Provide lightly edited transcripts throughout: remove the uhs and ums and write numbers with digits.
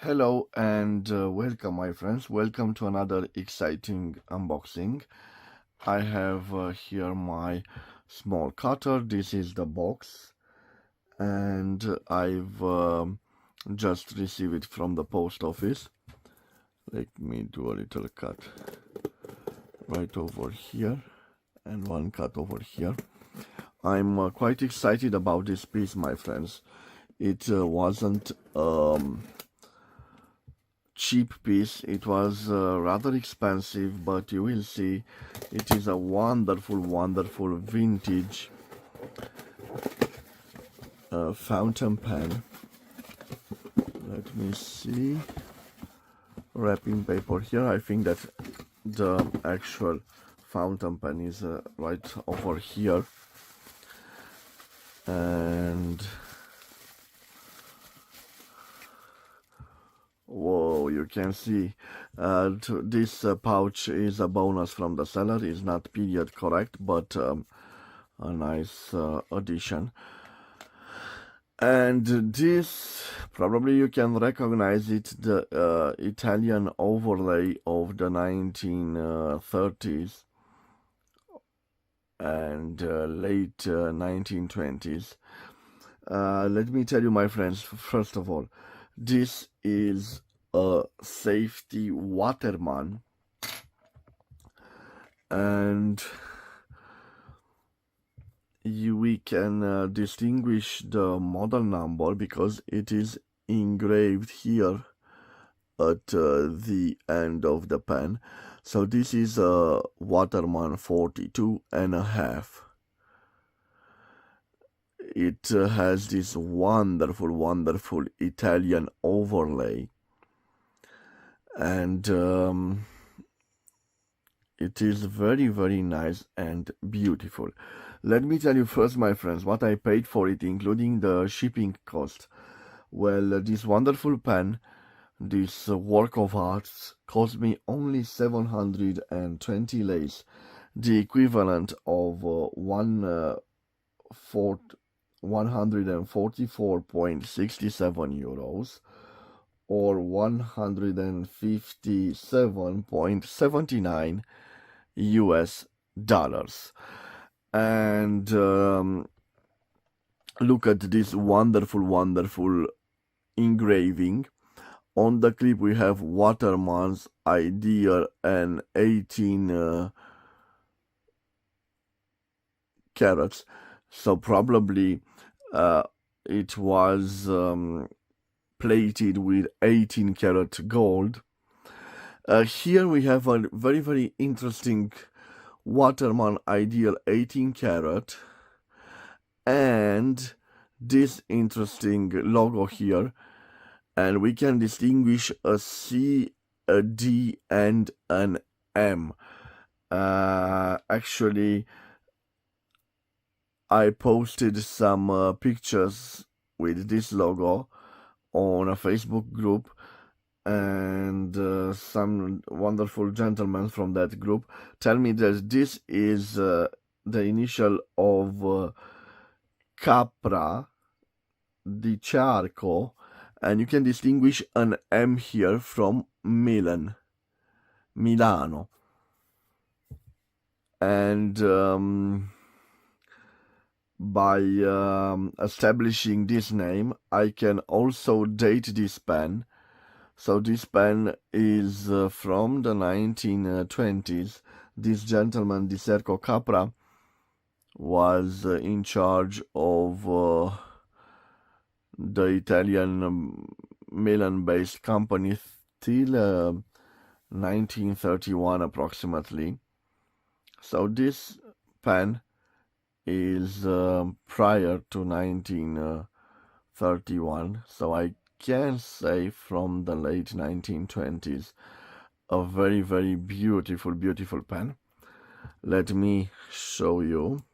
Hello and welcome, my friends. Welcome to another exciting unboxing. I have here my small cutter. This is the box, and I've just received it from the post office. Let me do a little cut right over here and one cut over here. I'm quite excited about this piece, my friends. It wasn't cheap piece. It was rather expensive, but you will see it is a wonderful vintage fountain pen. Let me see. Wrapping paper here. I think that the actual fountain pen is right over here, and whoa, you can see this pouch is a bonus from the seller. It's not period correct, but a nice addition. And this, probably you can recognize it, the Italian overlay of the 1930s and late 1920s. Let me tell you, my friends, first of all, this is a safety Waterman, and we can distinguish the model number because it is engraved here at the end of the pen. So this is a Waterman 42.5. It has this wonderful Italian overlay, and it is very nice and beautiful. Let me tell you first, my friends, what I paid for it, including the shipping cost. Well, this wonderful pen, this work of art, cost me only 720 lays, the equivalent of 144.67 euros, or 157.79 US dollars. And look at this wonderful engraving. On the clip we have Waterman's Ideal and 18 carats. So probably it was plated with 18 karat gold. Here we have a very interesting Waterman Ideal 18 karat, and this interesting logo here, and we can distinguish a C, a D, and an M. Actually, I posted some pictures with this logo on a Facebook group, and some wonderful gentlemen from that group tell me that this is the initial of Capra di Charco, and you can distinguish an M here from Milano. And by establishing this name, I can also date this pen. So this pen is from the 1920s. This gentleman, Di Serco Capra, was in charge of the Italian Milan-based company till 1931 approximately. So this pen is prior to 1931, so I can say from the late 1920s. A very beautiful pen. Let me show you.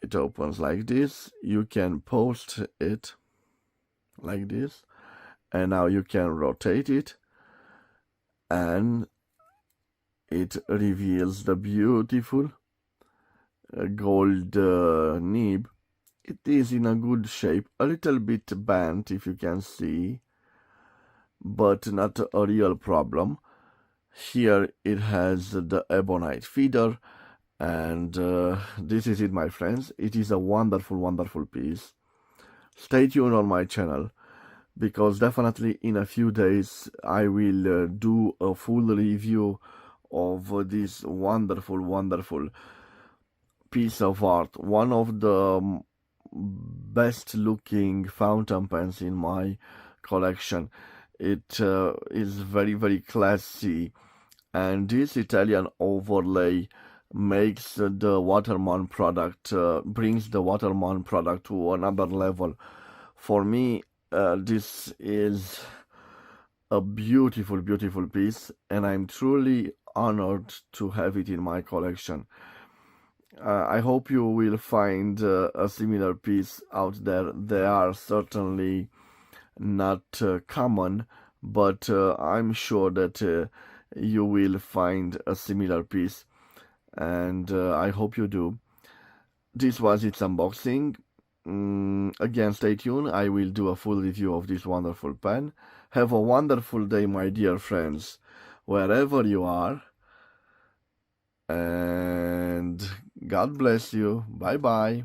It opens like this. You can post it like this, and now you can rotate it, and it reveals the beautiful gold nib It is in a good shape, a little bit bent if you can see, but not a real problem. Here it has the ebonite feeder, and this is it, my friends. It is a wonderful, wonderful piece. Stay tuned on my channel, because definitely in a few days I will do a full review of this wonderful, wonderful piece of art. One of the best looking fountain pens in my collection. It is very, very classy, and this Italian overlay makes the Waterman product, brings the Waterman product to another level. For me, this is a beautiful, beautiful piece, and I'm truly honored to have it in my collection. I hope you will find a similar piece out there. They are certainly not common, but I'm sure that you will find a similar piece, and I hope you do. This was its unboxing. Again, stay tuned. I will do a full review of this wonderful pen. Have a wonderful day, my dear friends, wherever you are, and God bless you. Bye bye.